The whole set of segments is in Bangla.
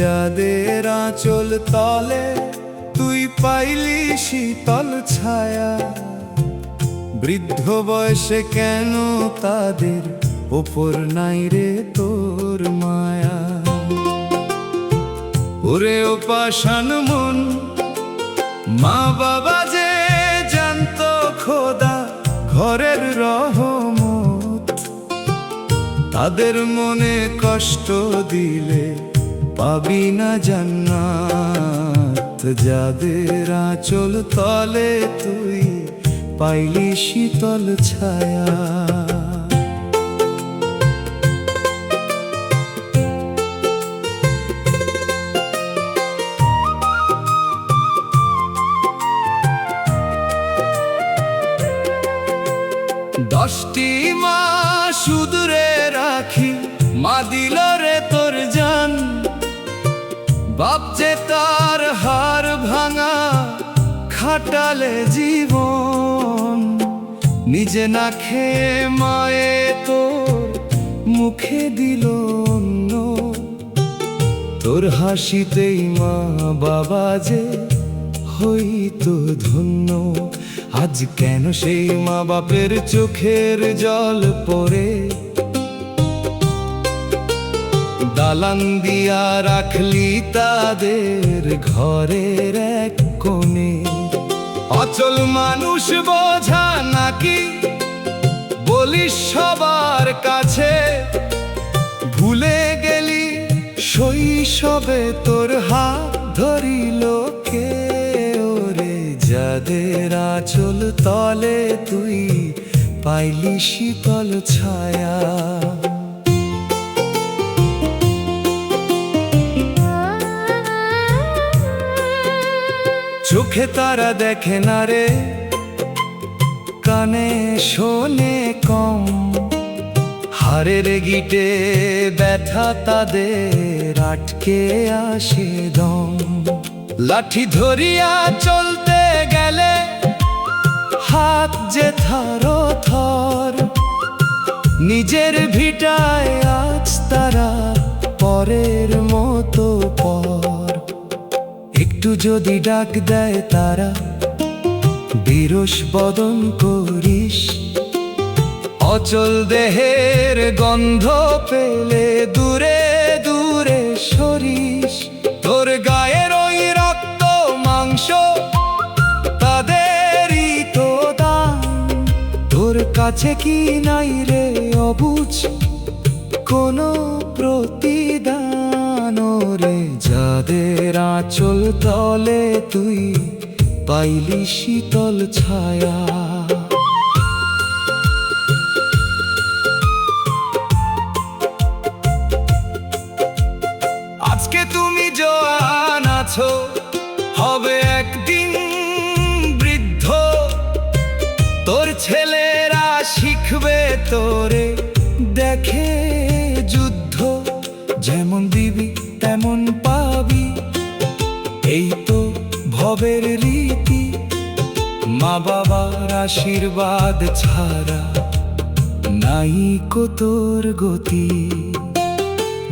যাদের আঁচল তলে তুই পাইলি শীতল ছায়া, বৃদ্ধ বয়সে কেন তাদের ওপর নাই রে তোর মায়া। ওরে ও পাষাণ মন, মা বাবা যে জানতো খোদা ঘরের রহমত, তাদের মনে কষ্ট দিলে পাবি না জান্নাত। যাদের আঁচল তলে তুই পাইলি শীতল ছায়া। দশটি মাস সুদূরে রাখি মা দিল রে তোর জান, বাপ যে তার হাড় ভাঙা খাটালে জীবন, নিজে না খেয়ে মায়ে তোর মুখে দিল অন্ন। তোর হাসিতেই মা বাবা যে হইতো ধন্য। আজ কেন সেই মা বাপের চোখের জল পড়ে দালান দিয়া রাখলি তাদের ঘরের এক কোণে। অচল মানুষ বোঝা নাকি বলিস সবার কাছে, ভুলে গেলি শৈশবে তোর হাত ধরিল কে। ওরে যাদের আঁচল তলে তুই পাইলি শীতল ছায়া। চোখে তারা দেখে না রে, কানে শোনে কম, হাড়ের গিটে ব্যথা তাদের আটকে আসে দম। লাঠি ধরিয়া চলতে গেলে হাত যে থর থর, নিজের ভিটায় আজ তারা পরের মতো পর। একটু যদি ডাক দেয় তারা বিরস বদন করিস, অচল দেহের গন্ধ পেলে দূরে দূরে সরিস। তোর গায়ের ওই রক্ত মাংস তাদেরই তো দান, তোর কাছে কি নাই রে অবুঝ কোনো প্রতিদান। রে যাদের আঁচল তলে তুই পাইলি শীতল ছায়া। আজকে তুমি জওয়ান আছো, হবে একদিন বৃদ্ধ, তোর ছেলেরা শিখবে তোরে দেখে যুদ্ধ। যেমন দিবি তেমন পাবি, এই তো ভবের রীতি। মা বাবার আশীর্বাদ ছাড়া নাই কো তোর গতি।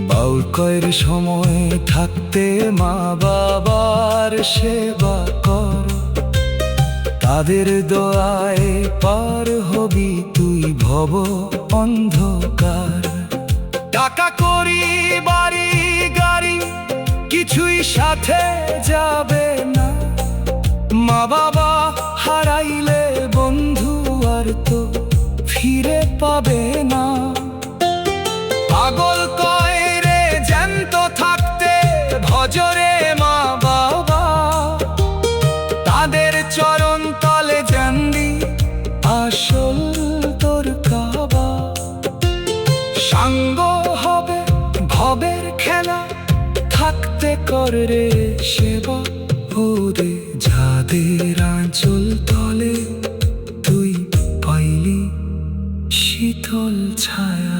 বাউল কয়ের সময় থাকতে মা বাবার সেবা কর, তাদের দোয়ায় পার হবি তুই ভব অন্ধকার। টাকা করি বাড়ি গাড়ি কিছুই সাথে যাবে না, মা বাবা হারাইলে বন্ধু আর তো ফিরে পাবে না। পাগল কয় রে জ্যান্ত থাকতে ভজরে মা বাবা, তাদের চরণ তলে জানবি আসল তোর কাবা। সাঙ্গ হবে ভবের খেলা, থাকতে কর রে সেবা। ওরে যাদের আঁচল তলে তুই পাইলি শীতল ছায়া।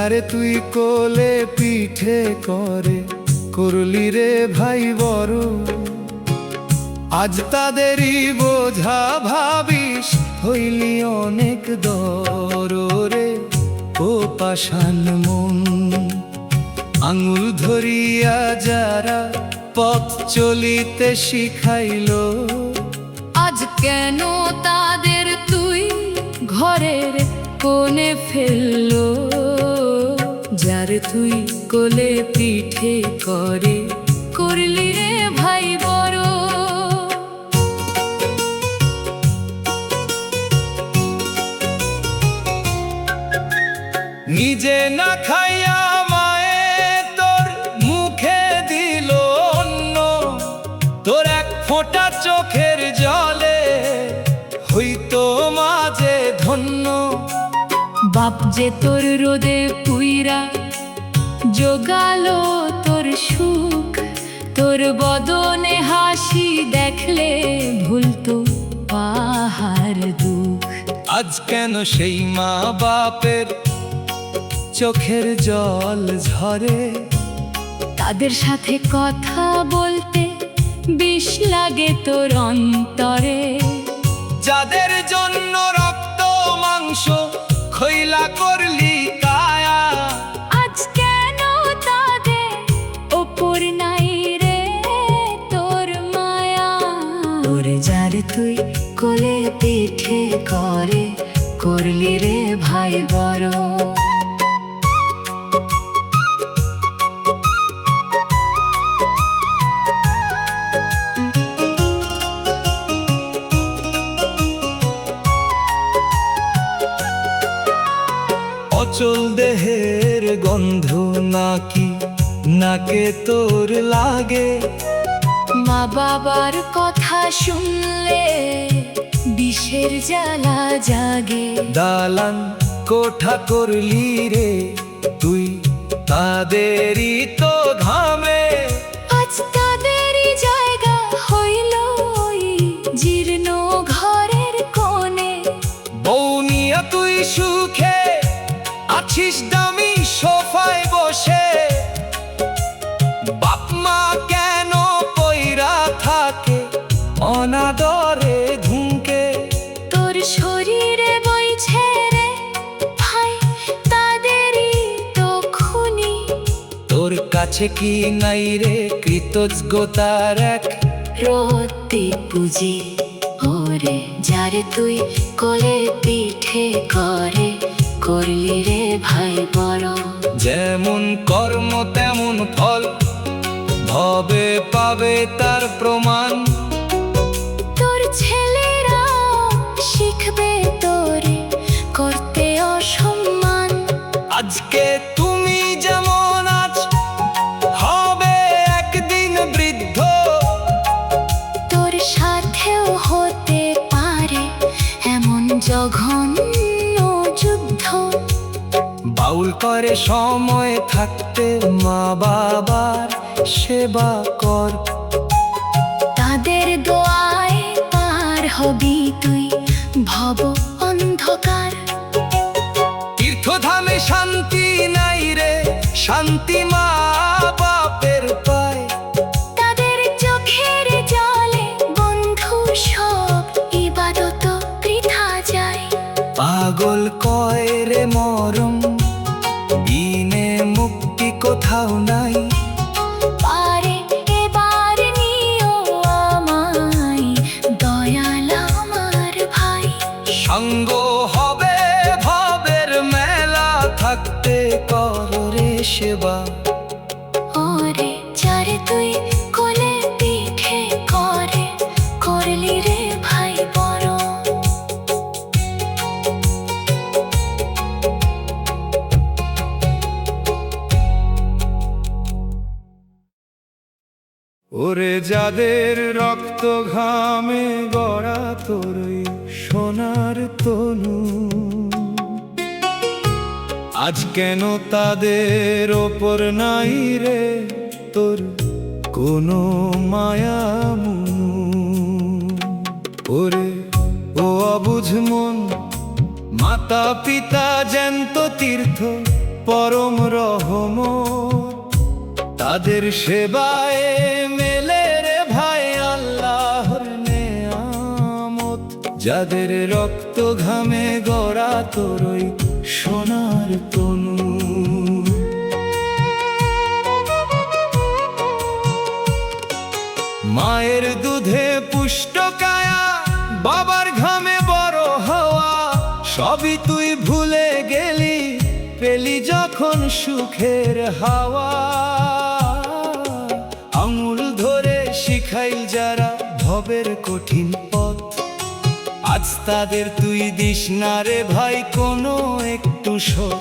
যারে তুই কোলে পিঠে করে করলি রে ভাই বড়, আজ তাদেরই বোঝা ভাবিস হইলি অনেক দরে। ও পাষাণ মন, আঙুল ধরিয়া যারা পথ চলিতে শিখাইল, আজ কেন তাদের তুই ঘরের কোণে ফেললো? যারে তুই কোলে পিঠে করে করলি রে ভাই বড়। নিজে না খাইয়া মায়ে তোর মুখে দিল অন্ন, তোর এক ফোঁটা চোখের জলে হইতো মাঝে ধন্য। বাপ যে তোর রোদে পুইরা জোগালো তোর সুখ, তোর বদনে হাসি দেখলে ভুলতো পাহাড় দুঃখ। আজ কেন সেই মা বাপের চোখের জল ঝরে? তাদের সাথে কথা বলতে বিষ লাগে তোর অন্তরে। যাদের জন্য রক্ত মাংস খৈলা করলি কায়া, আজ কেন তাদের ওপর নাই রে তোর মায়া? ওরে যারে তুই কোলে পিঠে করে করলি রে ভাই বড়। অচল দেহের গন্ধ নাকি নাকে তোর লাগে? মা বাবার কথা শুনলে বিষের জ্বালা জাগে। দালান কোঠা করলি রে তুই তাদেরই তো ঘামে, আজ তাদেরই জায়গা হইল ওই জীর্ণ ঘরের কোণে। বৌনিয়া তুই সুখে আছিস দামি সোফায় বসে, বাপ মা কেন পইরা থাকে অনাদরে ধুঁকে? তোর শরীরে বইছে রে ভাই তাদেরই তো খুনি। তোর কাছে কি নাই রে কৃতজ্ঞতার এক রতি পুঁজি? ওরে যারে তুই কোলে পিঠে করে করলি রে ভাই বড়। যেমন কর্ম তেমন ফল, ভবে পাবে তার প্রমাণ। তোর ছেলেরা শিখবে তোরে করতে অসম্মান। আজকে তুমি যেমন আজ হবে একদিন বৃদ্ধ, তোর সাথেও হতে পারে এমন জঘন্য যুদ্ধ। বাউল করে সময় থাকতে মা বাবার সেবা কর, তাদের দোয়ায় পার হবি তুই ভব অন্ধকার। তীর্থধামে শান্তি নাই রে, শান্তি মা বাপের পায়। তাদের চোখের জলে বন্ধু সব ইবাদত বৃথা যায়। পাগল কয় রে মরম, বিনে মুক্তি কোথাও নাই। পারে এবার নিও আমায় দয়াল আমার ভাই। সঙ্গ হবে ভবের মেলা থাকতে কর রে সেবা। ওরে যারে তুই কোলে পিঠে করে করলি রে ভাই বড়। ওরে যাদের রক্ত ঘামে গড়া তোর সোনার তনু, আজ কেন তাদের ওপর নাই রে তোর কোনো মায়া মনু? ওরে ও অবুঝ মন, মাতা পিতা জ্যান্ত তীর্থ পরম রহমত। তাদের সেবায় মেলে রে ভাই আল্লাহর নেয়ামত। যাদের রক্ত ঘামে গড়া তোর ওই সোনার তনু, মায়ের দুধে পুষ্ট কায়া, বাবার ঘামে বড় হওয়া, সবই তুই ভুলে গেলি পেলি যখন সুখের হাওয়া। আঙুল ধরে শিখাইল যারা ভবের কঠিন পথ, আজ তাদের তুই দিস না রে ভাই কোনো একটু শোধ।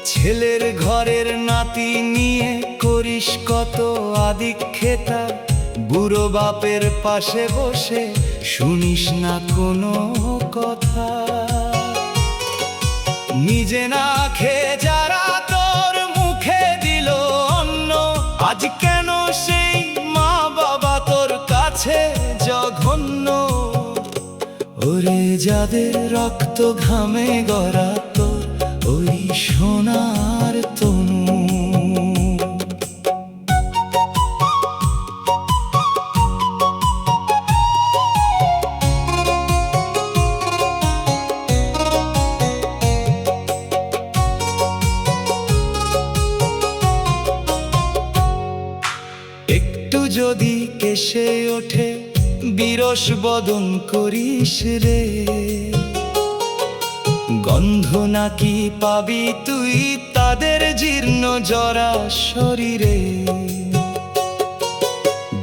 ছেলের ঘরের নাতি নিয়ে করিস কত আদিক্ষেতা, বুড়ো বাপের পাশে বসে শুনিস না কোনো কথা। নিজে না খেয়ে যারা তোর মুখে দিল অন্ন, আজ কেন সেই মা বাবা তোর কাছে জঘন্য। ওরে যাদের রক্ত ঘামে গড়া তোর ওই সোনার তনু, একটু যদি কেশে ওঠে বিরস বদন করিস রে, গন্ধ নাকি পাবি তুই তাদের জীর্ণ জরা শরীরে।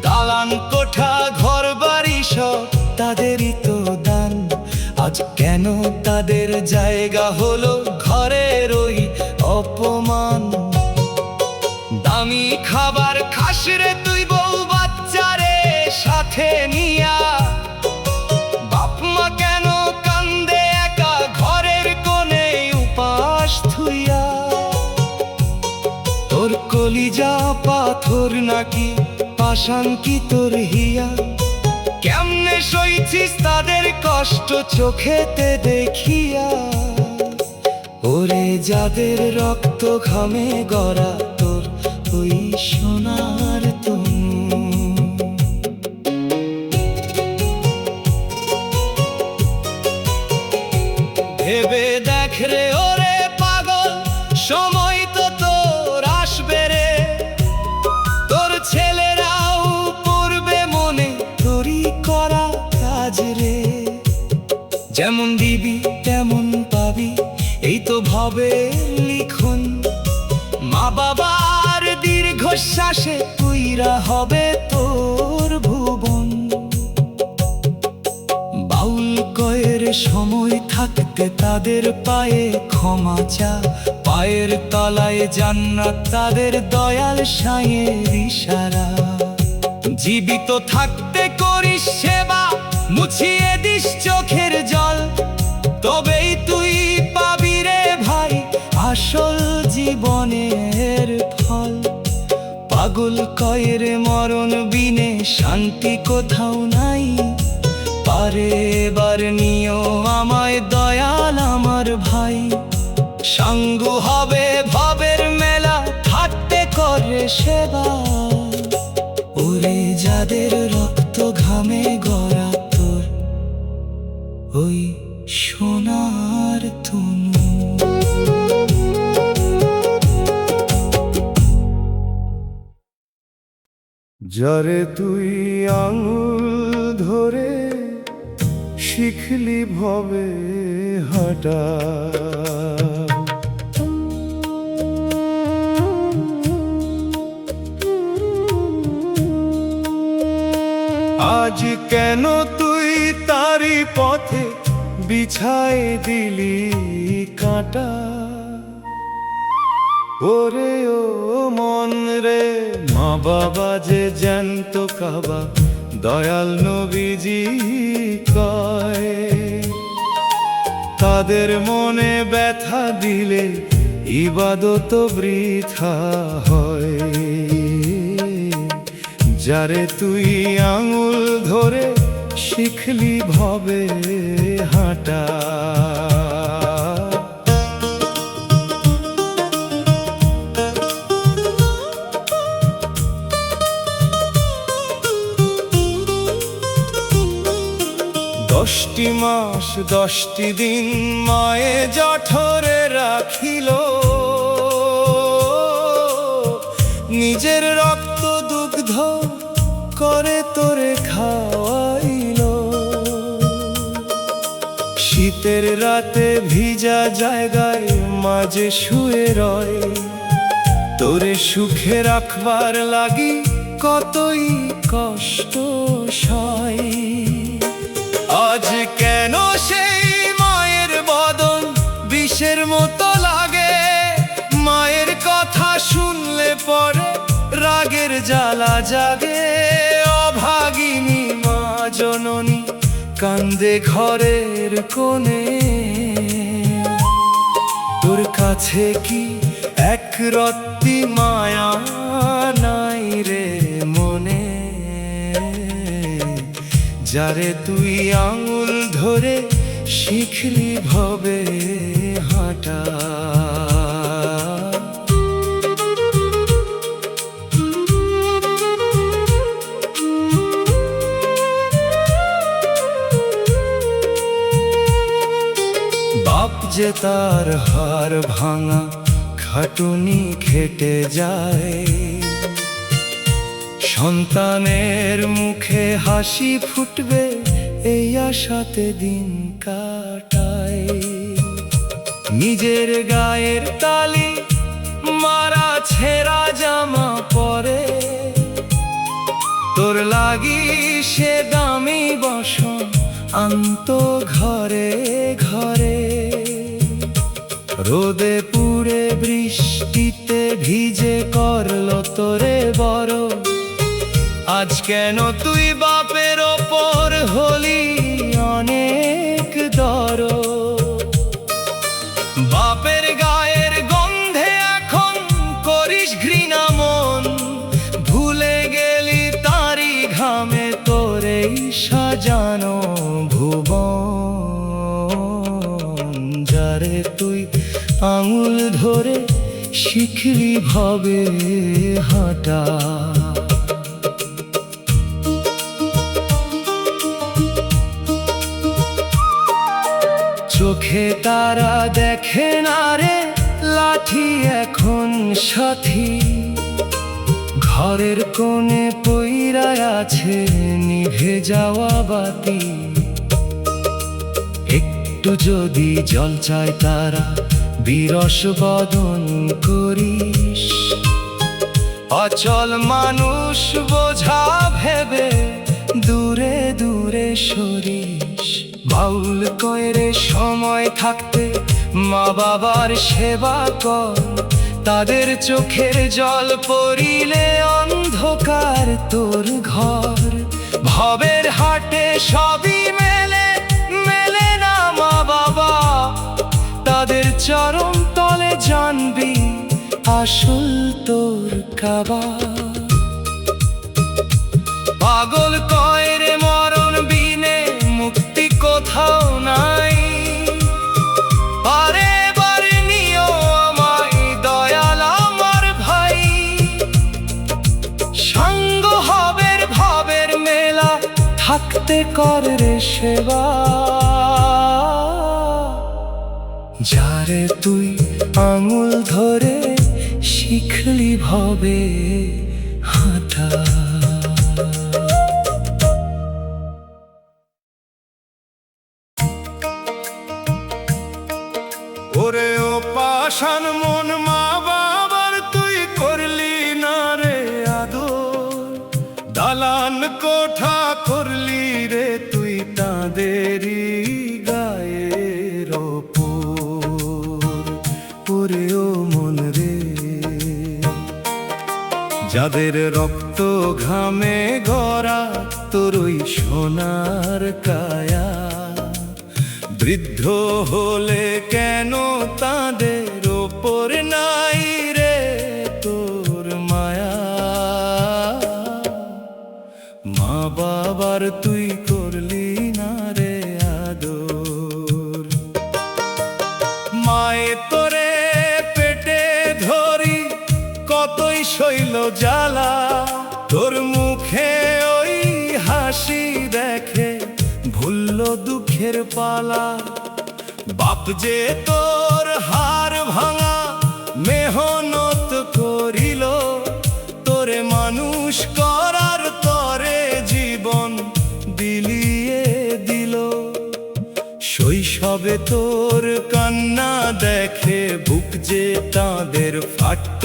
দালান কোঠা ঘর বাড়ি সব তাদেরই তো দান, আজ কেন তাদের জায়গা হলো ঘরের ওই অপমান। দামি খাবার খাস রে তুই বউ বাচ্চারে সাথে নিয়া, বাপ মা কেন কান্দে একা ঘরের কোণে উপাস থুইয়া। তোর কলিজা পাথর নাকি পাষাণ কি তোর হিয়া, কেমনে সইছিস তাদের কষ্ট চোখেতে দেখিয়া। ওরে যাদের রক্ত ঘামে গড়া তোর ওই সোনার তনু, ভেবে দেখ রে ওরে পাগল, সময় তো তোর আসবে রে। তোর ছেলেরাও পড়বে মনে তোরই করা কাজ রে। যেমন দিবি তেমন পাবি, এই তো ভাবে লিখন। মা বাবার দীর্ঘশ্বাসে তুইরা হবে তোর ভুবন। বাউল কয়ের সময় থাকতে তাদের পায়ে ক্ষমা চা, পায়ের তলায় জান্নাত তাদের দয়াল সাঁয়ের ইশারা। জীবিত থাকতে করিস সেবা, মুছিয়ে দিস চোখের জল, তবেই তুই পাবি রে ভাই আসল জীবনের ফল। পাগল কয়ের মরণ বিনে শান্তি কোথাও নাই, পারে এবার নিও আমায় দয়াল আমার ভাই। সাঙ্গু হবে ভবের মেলা থাকতে করে সেবা, ওরে যাদের রক্ত ঘামে গড়া তোর ওই সোনার তনু। যারে তুই আঙুল ধরে শিখলি ভবে হাঁটা, আজ কেন তুই তারি পথে বিছাই দিলি কাঁটা। ওরে ও মন রে, মা বাবা যে জ্যান্ত কাবা দয়াল নবীজি কয়, তাদের মনে ব্যথা দিলে ইবাদত বৃথা হয়। যারে তুই আঙুল ধরে শিখলি ভবে হাঁটা। 10টি মাস 10টি দিন মায়ে জঠরে রাখিল, নিজের রক্ত দুগ্ধ করে তোরে খাওয়াইল। শীতের রাতে ভিজা জায়গায় মাঝে শুয়ে রয়, তোরে সুখে রাখবার লাগি কতই কষ্ট সয়। আজ কেন সেই মায়ের বদন বিষের মতো লাগে, মায়ের কথা শুনলে পরে রাগের জ্বালা জাগে। অভাগিনী মা জননী কান্দে ঘরের কোণে, তোর কাছে কি এক রত্তি মায়া নাই রে মনে, যারে তুই আঙুল ধরে শিখলি ভবে হাঁটা। বাপ যে তার হাড় ভাঙা খাটুনি খেটে যায়, সন্তানের মুখে হাসি ফুটবে এই আশাতে দিন কাটায়। নিজের গায়ের তালি মারা ছেঁড়া জামা পরে, তোর লাগি সে দামি বসন আনত ঘরে ঘরে। রোদে পুড়ে বৃষ্টিতে ভিজে করলো তোরে বড়, আজ কেন তুই বাপের ওপর হলি অনেক দরদ। বাপের গায়ের গন্ধে এখন করিস ঘৃণা মন, ভুলে গেলি তারি ঘামে তোরেই সাজানো ভুবন, যারে তুই আঙুল ধরে শিখলি ভবে হাঁটা। চোখে তারা দেখে না রে লাঠি এখন সাথী, ঘরের কোণে পইরা আছে নিভে যাওয়া বাতি। একটু যদি জল চায় তারা বিরস বদন করিস, অচল মানুষ বোঝা ভেবে দূরে দূরে সরিস। বাউল কয়রে সময় থাকতে মা বাবার সেবা কর, তাদের চোখের জল পড়িলে অন্ধকার তোর ঘর। ভবের হাটে সবই মেলে মেলে না মা বাবা, তাদের চরণ তলে জানবি আসল তোর কাবা। পাগল কয়রে মরণ বিনে মুক্তি কোথাও নাই, আরে বারে নিও আমায় দয়াল আমার ভাই। সঙ্গ হবের ভবের মেলা থাকতে কর রে সেবা, যারে তুই আঙুল ধরে শিখলি ভবে হাঁটা। ওরে ও পাষাণ মন মা বাবার তুই করলি না রে আদর, দালান কোঠা করলি রে তুই তাঁদেরই গায়ের ওপর। ওরে ও মন রে, যাদের রক্ত ঘামে গড়া তোর ওই সোনার কায়া, বৃদ্ধ হলে কেন তাদের ওপর নাই রে তোর মায়া। মা বাবার তুই করলি না রে আদর, মায়ে তোরে পেটে ধরি কতই সইল জ্বালা, তোর মুখে ওই হাসি দেখে খুলল দুঃখের পালা। বাপ যে তোর হাড় ভাঙা মেহনত করিল, তোরে মানুষ করার তরে জীবন বিলিয়ে দিল। শৈশবে তোর কান্না দেখে বুক যে তাদের ফাটত,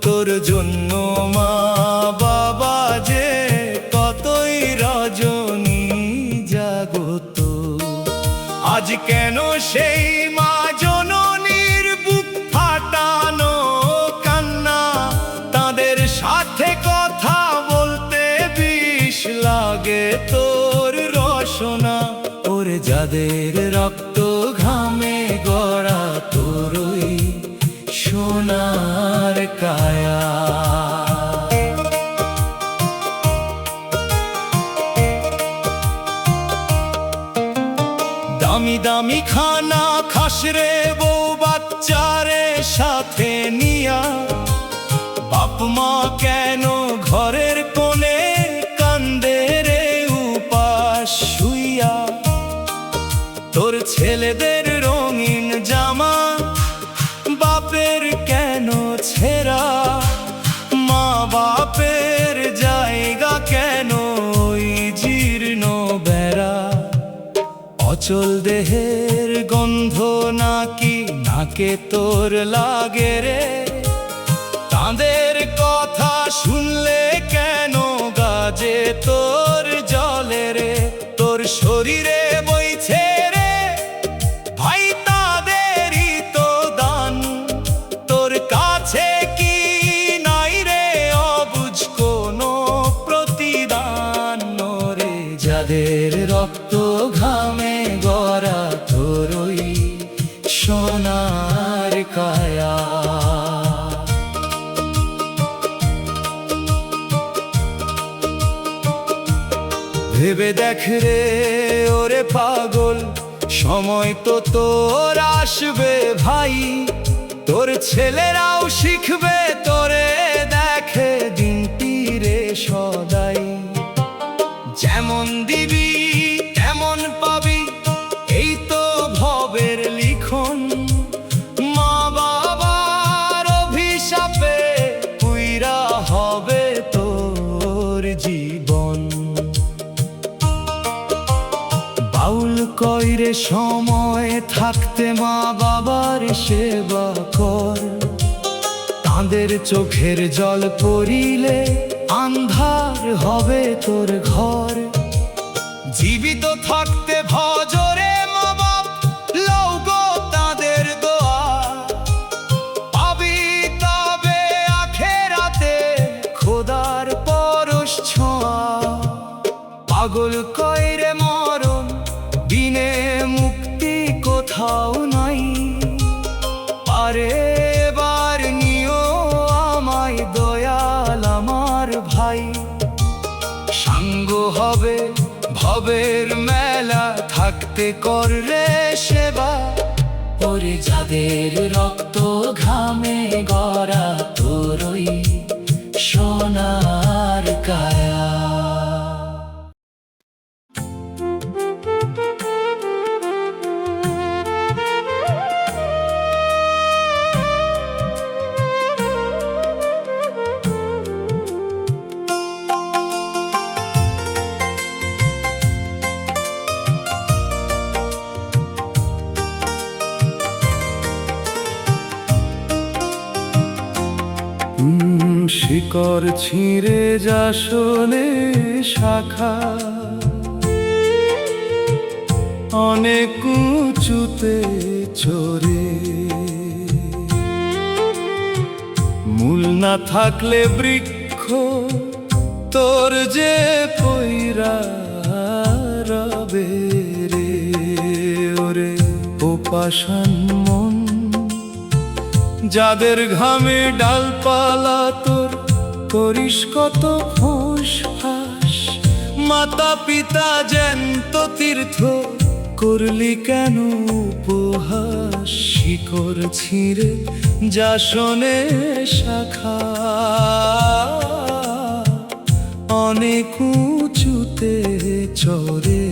তোর জন্য মা বাবা যে কতই রজনী জাগত। আজ কেন সেই মা জননীর বুক ফাটানো কান্না, তাদের সাথে কথা বলতে বিষ লাগে তোর রসনা। ওরে যাদের রক্ত ঘামে গড়া তোরই সোনার কায়া। দামি দামি খানা খাস রে বউ বাচ্চারে সাথে নিয়া, বাপ মা কেন ঘরের কোণে কান্দে রে উপাস শুইয়া। তোর ছেলেদের রঙিন জামা বাপের কেন ছেঁড়া, মা বাপের জায়গা কেন ওই জীর্ণ বেড়া। অচল দেহের গন্ধ নাকি নাকে তোর লাগে রে, তাদের কথা শুনলে কেন গাজে তোর জলে রে। তোর শরীরে বইছে রে ভাই তাদেরই তো দান, তোর কাছে কি নাই রে অবুঝ কোনো প্রতিদান। রে যাদের রক্ত ঘামে গড়া তোরই সোনার কায়া। ভেবে দেখ রে ওরে পাগল, সময় তো তোর আসবে ভাই, তোর ছেলেরাও শিখবে তোরে দেখে দিনটি রে সদাই। যেমন দিবি তেমন পাবি, এই তো ভবের লিখন। মা বাবার অভিশাপে পুইরা হবে তোর জীবন। বাউল কইরে সময় থাকতে মা বাবার সেবা কর, তাদের চোখের জল পড়িলে আন্ধার হবে তোর ঘর। জীবিত থাকতে ভজরে মা বাপ লৌগো তাদের দোয়া, পাবি তবে আখেরাতে খোদার পরশ ছোঁয়া। পাগল কইরে মরণ বিনে মুক্তি কোথাও নাই, পারে এবার নিও আমায় দয়াল আমার ভাই। সাঙ্গ হবে ভবের মেলা থাকতে কর রে সেবা, ওরে যাদের রক্ত ঘামে গড়া তোরই সোনার কায়া। শিকড় ছিঁড়ে যাসনে শাখা, অনেক উঁচুতে চড়ে। মূল না থাকলে বৃক্ষ তোর যে পইরা রবে রে। ওরে ও পাষাণ মন, যাদের ঘামে ডালপালা তোর করিস কত ফোঁস ফাঁস। মাতা পিতা জ্যান্ত তীর্থ করলি কেন উপহাস। শিকড় ছিঁড়ে যাসনে শাখা, অনেক উঁচুতে চড়ে।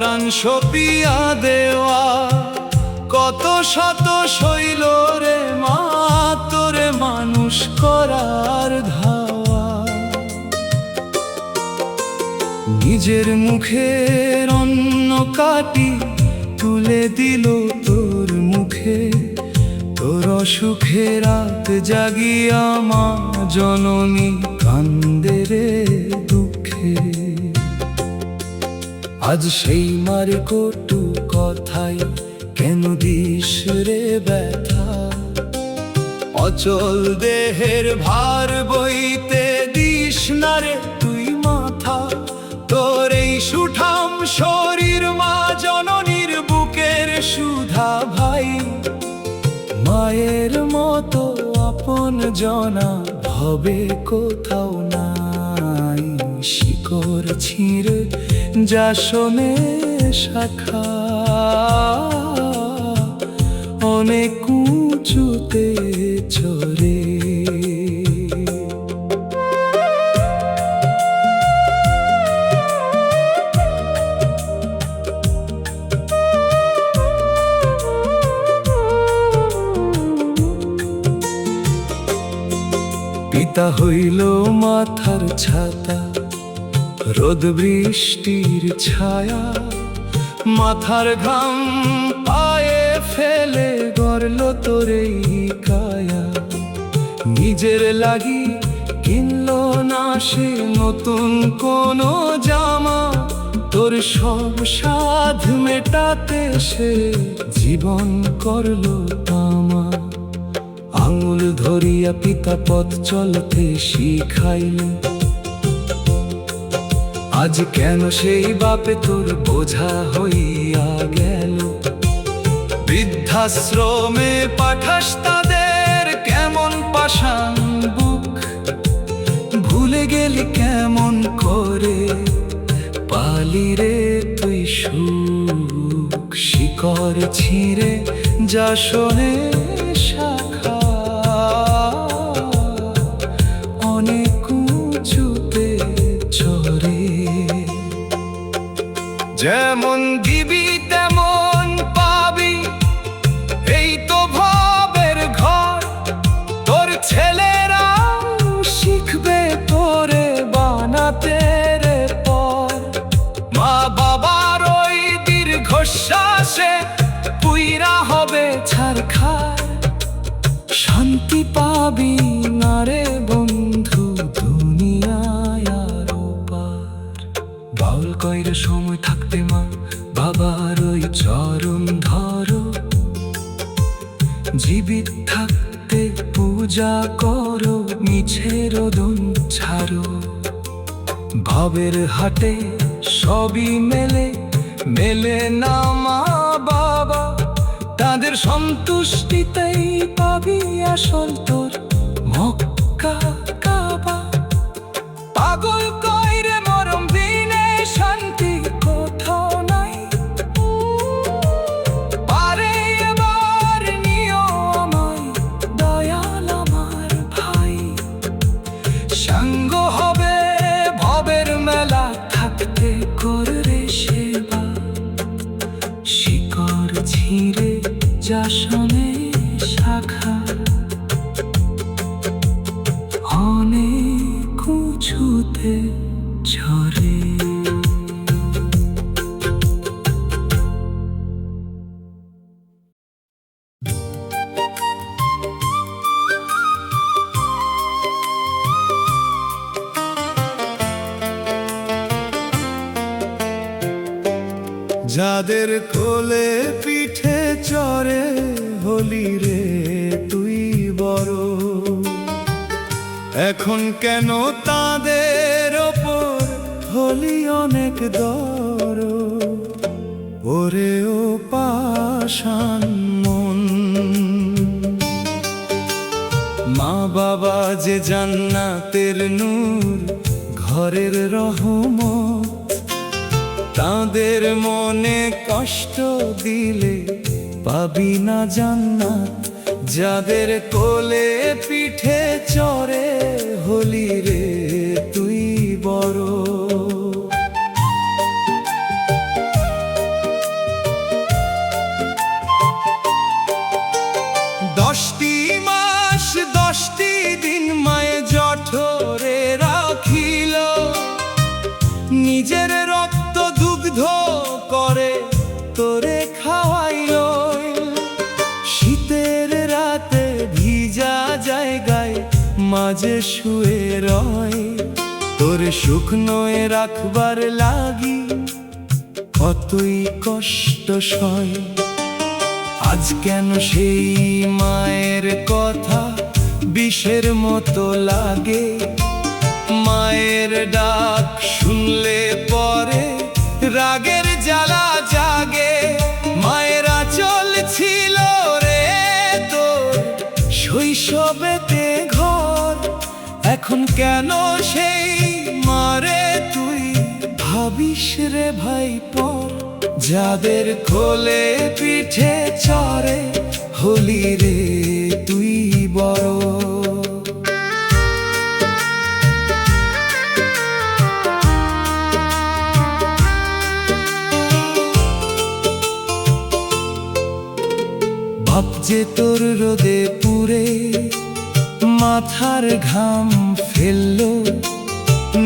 পরাণ সপিয়া দেওয়া কত শত শৈল রে মা তোরে মানুষ করার ধাওয়া। নিজের মুখের অন্ন কাটি তুলে দিল তোর মুখে, তোর অসুখে রাত জাগিয়া মা জননী কান্দে রে দুঃখে। আজ সেই মার কটু কথাই কেন দিস রে ব্যথা, অচল দেহের ভার বইতে দিস না রে তুই মাথা। তোর এই সুঠাম শরীর মা জননীর বুকের সুধা ভাই, মায়ের মতো আপন জনা ভবে কোথাও নাই। শিকড় ছিঁড়ে যা শোনে শাখা অনেক উঁচুতে চড়ে। পিতা হইল মাথার ছাতা, রোদ বৃষ্টির ছায়া, মাথার ঘাম পায়ে ফেলে গড়ল তোর এই কায়া। নিজের লাগি কিনলো না সে নতুন কোনো জামা, তোর সব সাধ মেটাতে সে জীবন করলো তামা। আঙুল ধরিয়া পিতা পথ চলতে শিখাইল, আজ কেন সেই বাপে তোর বোঝা হইয়া গেল। বৃদ্ধাশ্রমে পাঠাস তাদের কেমন পাষাণ বুক, ভুলে গেলি কেমন করে পালি রে তুই সুখ। শিকড় ছিঁড়ে যা শোনে শাখা অনেক উঁচুতে চড়ে। যেমন দিবি তেমন পাবি, এই তো ভাবের ঘর। তোর ছেলেরাও শিখবে তোরে বানাতে রে পর। মা বাবার ওই দীর্ঘশ্বাসে পুইরা হবে ছারখার। শান্তি পাবি না রে বন্ধু দুনিয়ায় আরো পার। বাউল কইরে সময় থাকতে মা বাবার ওই চরণ ধরো, জীবিত থাকতে পূজা করো মিছের ওদন ছাড়ো। ভাবের হাটে সবই মেলে, মেলে না মা বাবা, তাদের সন্তুষ্টিতেই পাবি আসল তোর মক্কা কাবা। পাগল কইরে মরম দিনে শান্তি কোথাও নাই, পারে এবার নিও আমায় দয়াল আমার ভাই। সাঙ্গ হবে ভবের মেলা থাকতে কররে সেবা, শিকড় ছিঁড়ে যা শোনে শাখা অনেক উঁচুতে ঝরে। যাদের কোলে পিঠে চড়ে হলি রে তুই বড়, এখন কেন তাদের ওপর হলি অনেক দর। ওরে ও পাষাণ মন, মা বাবা যে জান্নাতের নূর ঘরের রহমত, তাদের মনে কষ্ট দিলে পাবি না জান্নাত। যাদের কোলে পিঠে চড়ে হলি রে তুই বড়। তোরে খাওয়াইলো। শীতের রাতে ভিজা জায়গায় মাঝে শুয়ে রয়, তোরে শুকনোয় রাখবার লাগি কতই কষ্ট সয়। আজ কেন সেই মায়ের কথা বিষের মতো লাগে, মায়ের ডাক শুনলে পরে রাগের জ্বালা জাগে। মায়ের আঁচল ছিল রে তোর শৈশবেতে ঘর, এখন কেন সেই মারে তুই ভাবিস রে ভাই পর। যাদের কোলে পিঠে চড়ে হলি রে তুই বড়। বাপ যে তোর রোদে পুড়ে মাথার ঘাম ফেললো,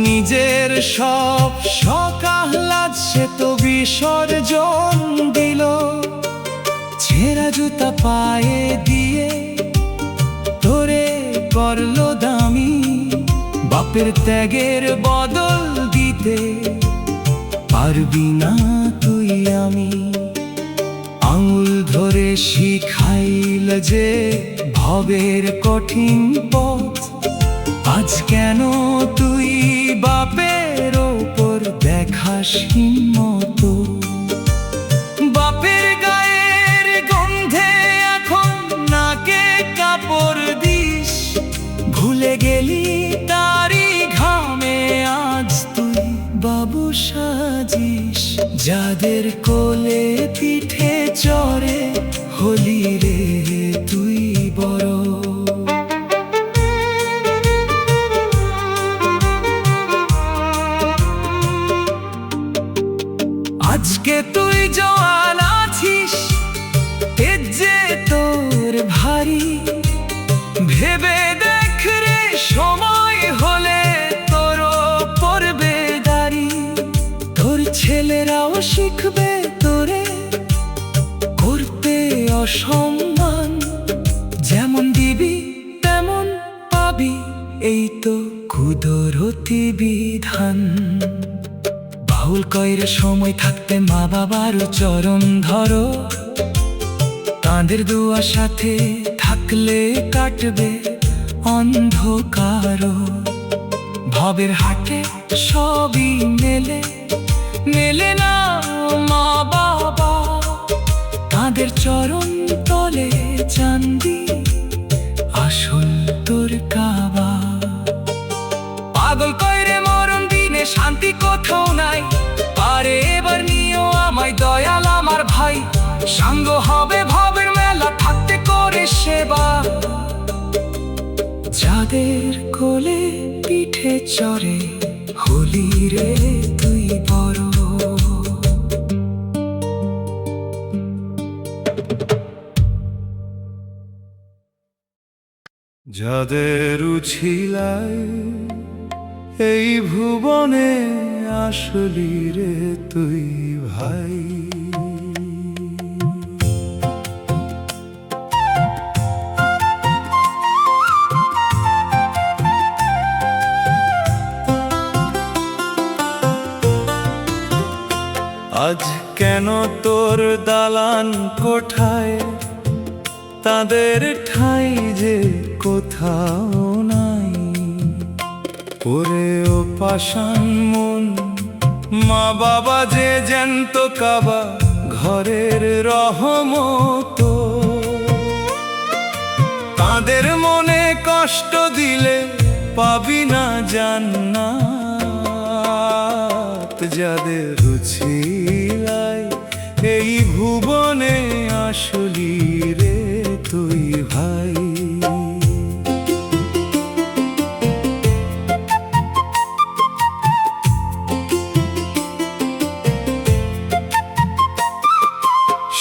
নিজের সব শখ আহ্লাদ সে তো বিসর্জন দিল। ছেঁড়া জুতা পায়ে দিয়ে তোরে করলো দামি, বাপের ত্যাগের বদল দিতে পারবি না তুই আমি। আঙুল ধরে শিখাইল যে ভবের কঠিন পথ, আজ কেন তুই বাপের ওপর দেখাস হিম্মত। বাপের গায়ের গন্ধে এখন নাকে কাপড় দিস, ভুলে গেলি তারি ঘামে আজ তুই বাবু সাজিস। যাদের কোলে পিঠে চড়ে হলি রে তুই বড়। আজকে তুই জওয়ান আছিস, তেজ যে তোর ভারী, ভেবে দেখ রে সময় হলে তোর পড়বে দাড়ি। তোর ছেলেরাও শিখবে তোরে করতে অসম্মান, যেমন দিবি তেমন পাবি এই তো কুদরতি বিধান। বাউল কইরে সময় থাকতে মা বাবার চরণ ধরো, তাঁদের দুয়া সাথে থাকলে কাটবে অন্ধকার। ভবের হাটে সবই মেলে, মেলে না মা বাবা, তাঁদের চরণ তলে চান্দি আসল তোর কাবা। পাগল কইরে মরণ দিনে শান্তি কোথাও নাই, পারে এবার নিও আমায় দয়াল আমার ভাই। সাঙ্গ হবে ভবের মেলা থাকতে করে সেবা, যাদের কোলে পিঠে চড়ে হলি রে তুই বড়। যাদের উছিলায় এই ভুবনে আসলি রে তুই ভাই। আজ কেন তোর দালান কোঠায় তাদের ঠাই যে কোথাও নাই। ওরে ও পাষাণ মন, মা বাবা যে জ্যান্ত কাবা ঘরের রহমত। তাদের মনে কষ্ট দিলে পাবি না জান্নাত। যাদের উছিলায় এই ভুবনে আসলি রে তুই ভাই।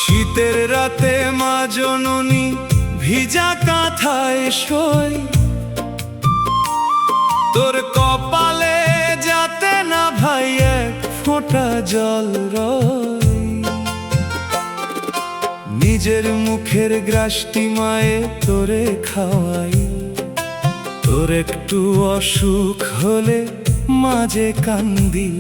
শীতের রাতে মা জননী ভিজা কাঁথায় শোয়, তোর কপালে যাতে না ভাই এক ফোঁটা জল রয়। নিজের মুখের গ্রাসটি মায়ে তোরে খাওয়াই। তোর একটু অসুখ হলে মাঝে কান্দি।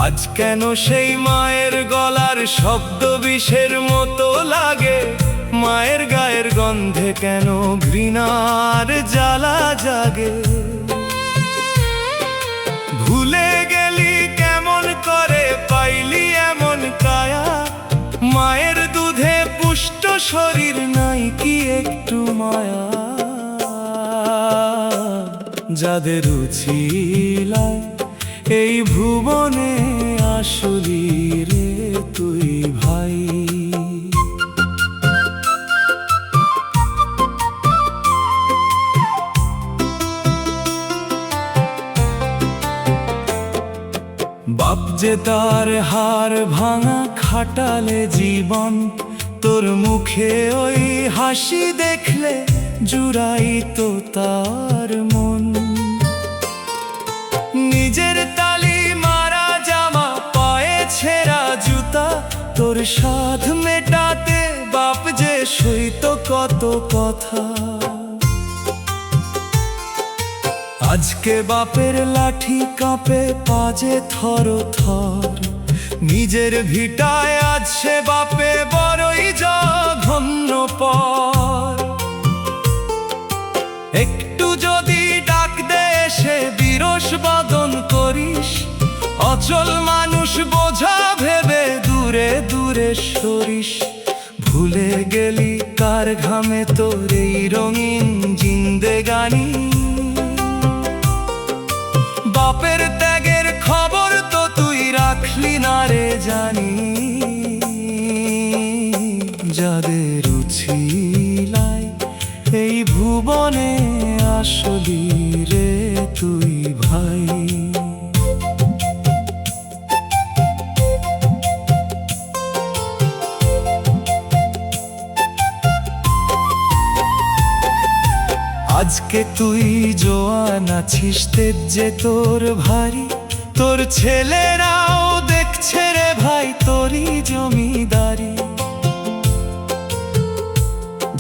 আজ কেন সেই মায়ের গলার শব্দ বিষের মতো লাগে? মায়ের গায়ের গন্ধে কেন ঘৃণার জ্বালা জাগে? ভুলে গেলি কেমন করে, পাইলি এমন কায়া? মায়ের দুধে পুষ্ট শরীর, নাই কি একটু মায়া? যাদের উছিলায় এই ভুবনে আসলি রে তুই ভাই। বাপ যে তার হাড় ভাঙা খাটালে জীবন, তোর মুখে ওই হাসি দেখলে জুড়াই তো তার মন। নিজের তালি মারা জামা, পায়ে ছেঁড়া জুতা, তোর সাধ মেটাতে বাপ যে সইত কত কথা। আজকে বাপের লাঠি কাঁপে পাজে থর থর, নিজের ভিটায় আজ সে বাপে বড়ই জঘন্য পর। একটু যদি ডাক দে এসে বিরস বদন করিস, অচল মানুষ বোঝা ভেবে দূরে দূরে সরিস। ভুলে গেলি কার ঘামে তোর এই রঙিন জিন্দেগানি? বাপের ত্যাগের খবর তো তুই রাখলি না রে জানি। যাদের উছিলায় এই ভুবনে আসলি রে তুই ভাই। আজকে তুই জোয়ান আছিস, তেজ যে তোর ভারী। তোর ছেলেরাও দেখছে রে ভাই তোরই জমিদারি।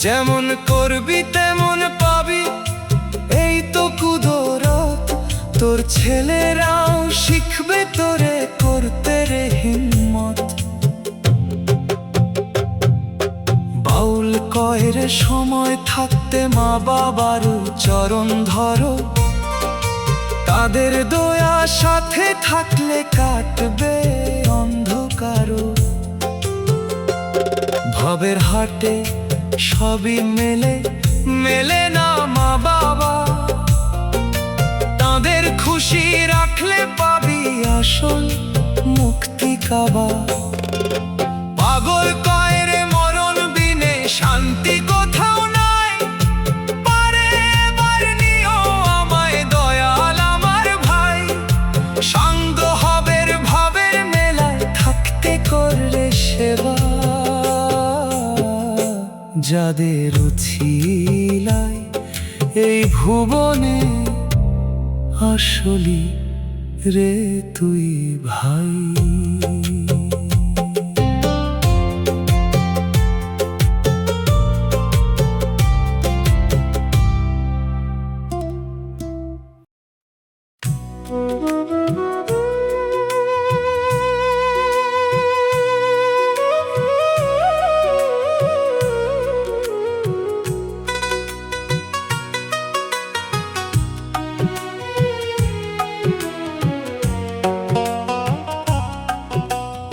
যেমন করবি তেমন পাবি, এই তো কুদরত। তোর ছেলেরাও শিখবে তোরে করতে রে হিম্মত। বাউল কয়ের সময় থাকতে মা বাবার চরণ ধরো, তাদের দয়া সাথে থাকলে কাটবে অন্ধকার। ভবের হাটে সবই মেলে, মেলে না মা বাবা। তাদের খুশি রাখলে পাবি আসল মুক্তি কাবা। পাগল কয়ের মরণ বিনে শান্তি কোথাও নাই। পারে এবার নিও আমায় দয়াল আমার ভাই। সাঙ্গ হবের ভাবের মেলায় থাকতে করলে সেবা। যাদের উছিলায় এই ভুবনে আসলি রে তুই ভাই।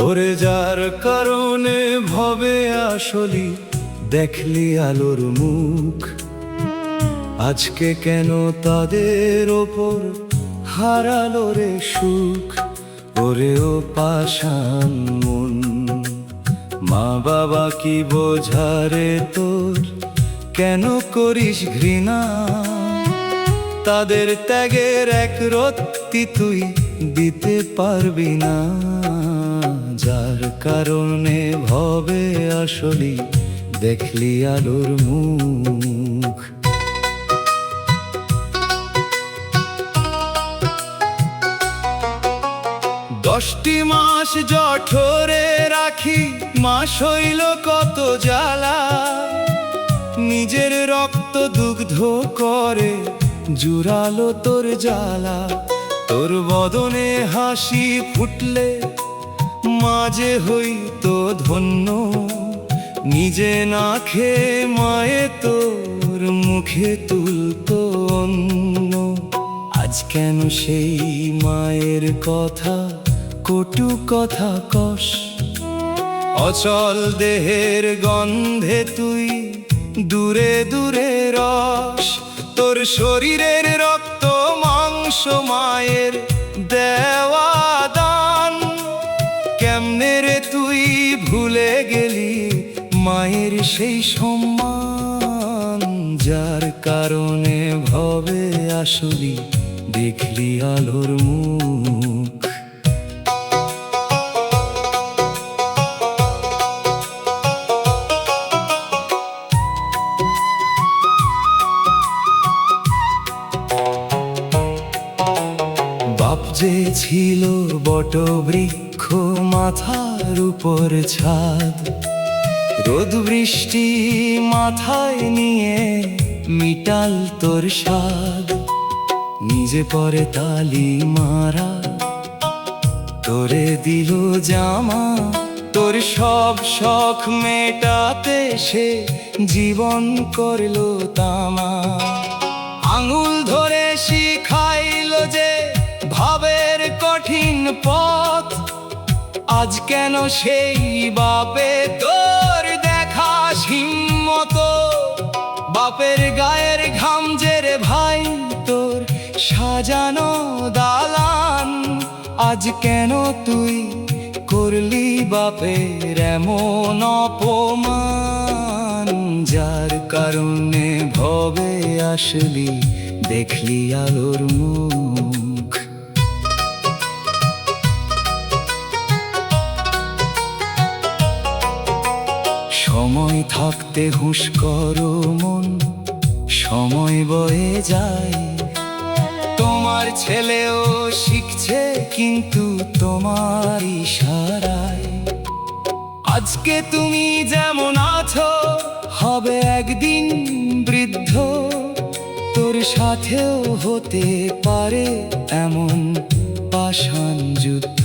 ওরে যার কারণে ভবে আসলি দেখলি আলোর মুখ, আজকে কেন তাদের ওপর হারালো রে সুখ। ওরে ও পাষাণ মন, মা বাবা কি বোঝারে তোর, কেন করিস ঘৃণা? তাদের ত্যাগের এক রত্তি তুই দিতে পারবি না। যার কারণে ভবে আসলি দেখলি আলোর মুখ। 10টি মাস জঠরে রাখি দেখি মা শৈল কত জ্বালা, নিজের রক্ত দুগ্ধ করে জুড়ালো তোর জ্বালা। তোর বদনে হাসি ফুটলে মাঝে হইতো ধন্য, নিজে না খেয়ে মায়ে তোর মুখে তুলতো অন্ন। আজ কেন সেই মায়ের কথা কটু কথা কস, অচল দেহের গন্ধে তুই দূরে দূরে রস। তোর শরীরের রক্ত মাংস মায়ের দেওয়া দান, কেমনে রে তুই ভুলে গেলি মায়ের সেই সম্মান, যার কারণে ভবে আসলি দেখলি আলোর মুখ। বাপ যে ছিল বটবৃক্ষ মাথার উপর ছাদ, রোদ বৃষ্টি মাথায় নিয়ে মিটাল তোর স্বাদ। নিজে পরে তালি মারা তোরে দিল জামা, তোর সব শখ মেটাতে সে জীবন করলো তামা। আঙুল ধরে শিখাইলো যে ভাবের কঠিন পথ, আজ কেন সেই বাপে তোর দেখাস হিম্মত। বাপের গায়ের ঘাম যে রে ভাই তোর সাজানো দালান, আজ কেন তুই করলি বাপের এমন অপমান, যার কারণে ভবে আসলি দেখলি আলোর মুখ। সময় থাকতে হুঁশ করো মন, সময় বয়ে যায়। তোমার ছেলেও শিখছে কিন্তু তোমার ইশারায়। আজকে তুমি যেমন আছো হবে একদিন বৃদ্ধ, তোর সাথেও হতে পারে এমন পাষাণ যুদ্ধ।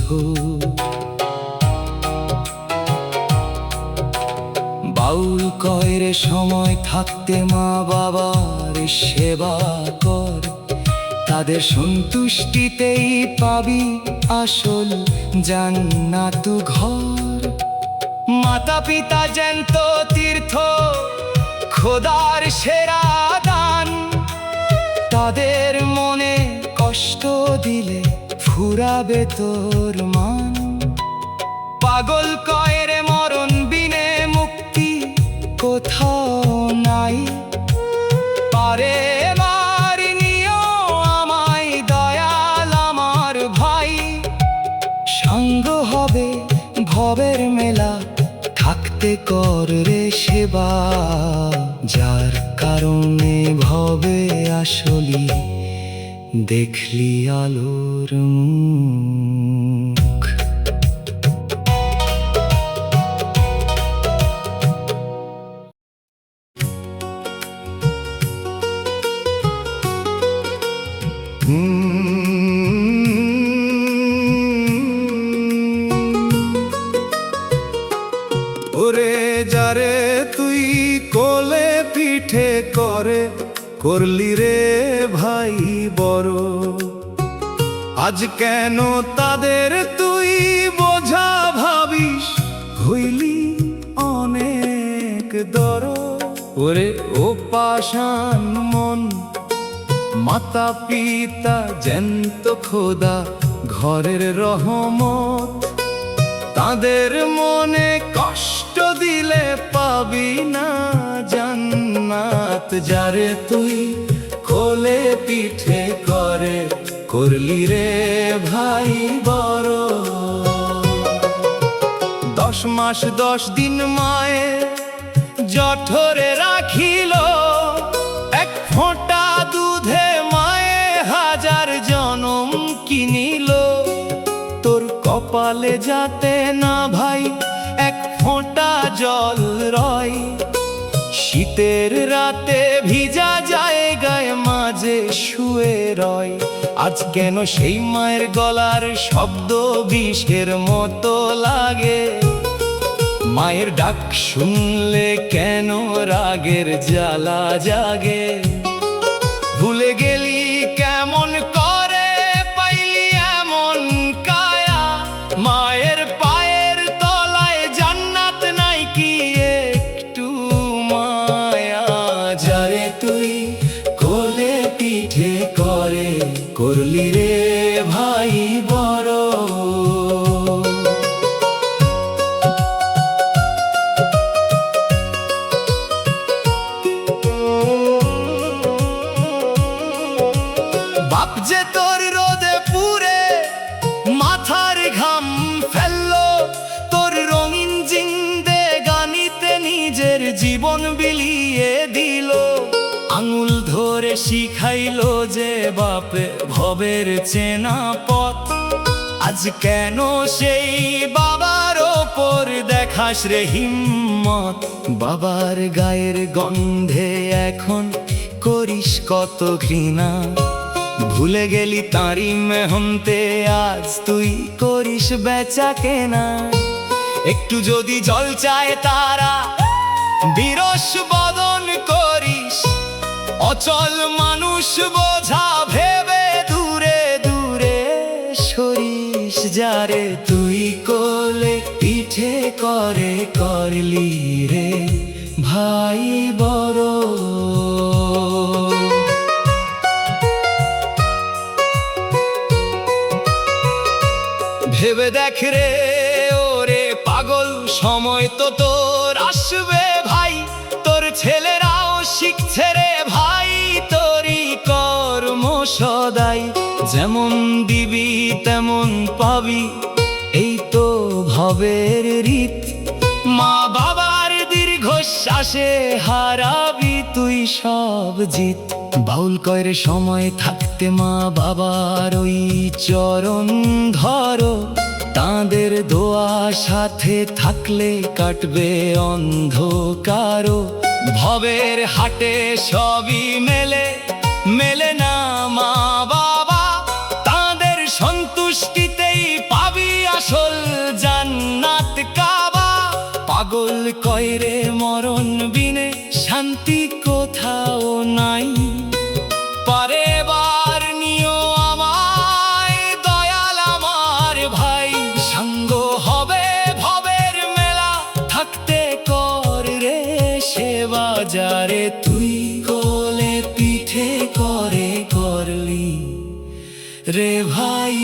বাউল কয়রে সময় থাকতে মা বাবার সেবা কর, তাদের সন্তুষ্টিতেই পাবি আসল জান্নাত ঘর। মাতা পিতা জ্যান্ত তীর্থ খোদার সেরা দান, তাদের মনে কষ্ট দিলে ফুরাবে তোর মান। পাগল কয়রে মরণ বিনে মুক্তি কোথাও নাই, পারে মারি নিও আমায় দয়াল আমার ভাই। সঙ্গ হবে ভবের মেলা থাকতে কর রে সেবা, যার কারণে ভবে আসলি দেখলি আলোর মুখ। ওরে যারে তুই কোলে পিঠে করে করলি রে ভাই বড়, আজ কেন তাদের তুই বোঝা ভাবিস হইলি অনেক দর। ওরে ও পাষাণ মন, মাতা পিতা জ্যান্ত খোদা ঘরের রহমত, তাদের মনে কষ্ট দিলে পাবি না জান্নাত। যারে তুই কোলে পিঠে করে করলি রে ভাই বড়, 10 মাস 10 দিন মায়ে জঠরে রাখিল, এক ফোঁটা দুধে মায়ে হাজার জনম কিনিল। তোর কপালে যাতে না ভাই এক জল রয়। শীতের রাতে ভিজা জায়গায় মাঝে শুয়ে রয়। আজ কেন সেই মায়ের গলার শব্দ বিষের মতো লাগে? মায়ের ডাক শুনলে কেন রাগের জ্বালা জাগে? ভুলে গেলি কেমন করে, পাইলি এমন কায়া? মায়ের পায়ের তলায় জান্নাত নাই কি একটু মায়া? যারে তুই কোলে পিঠে করে, করলি রে ভাই বড়। বাপ যে তোর রোদে পুরে মাথার ঘাম ফেললো, তোর রঙিন জিন্দেগানিতে নিজের জীবন বিলিয়ে দিল। আঙুল ধরে শিখাইলো যে বাপে ভবের চেনা পথ। আজ কেন সেই বাবার ওপর দেখাস রে হিম্মত? বাবার গায়ের গন্ধে এখন করিস কত ঘৃণা। ভুলে গেলি তাঁরই মেহনতে আজ তুই করিস বেচা কেনা। একটু যদি জল চায় তারা বিরস বদন করিস, অচল মানুষ বোঝা ভেবে দূরে দূরে সরিস। যারে তুই কোলে পিঠে করে, করলি রে ভাই বড়। ভেবে দেখ রে ওরে পাগল, সময় তো তোর আসবে ভাই। তোর ছেলেরাও শিখছে রে ভাই তোরই কর্ম সদাই। যেমন দিবি তেমন পাবি, এই তো ভবের রীত। মা বাবার দীর্ঘশ্বাসে হারাবি তুই সব জিত। বাউল কয়ের সময় থাকতে মা বাবার ওই চরণ ধরো। তাঁদের দোয়া সাথে থাকলে কাটবে অন্ধকারও। ভবের হাটে সবই মেলে, মেলে না মা বাবা। তাঁদের সন্তুষ্টিতেই পাবি আসল জান্নাত কাবা। পাগল কয়রে মরণ বিনে শান্তি কোথাও নাই। পারে বার নিও আমায় দয়াল আমার ভাই। সাঙ্গ হবে ভবের মেলা, থাকতে কর রে সেবা। যারে তুই কোলে পিঠে করে, করলি রে ভাই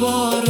বড়।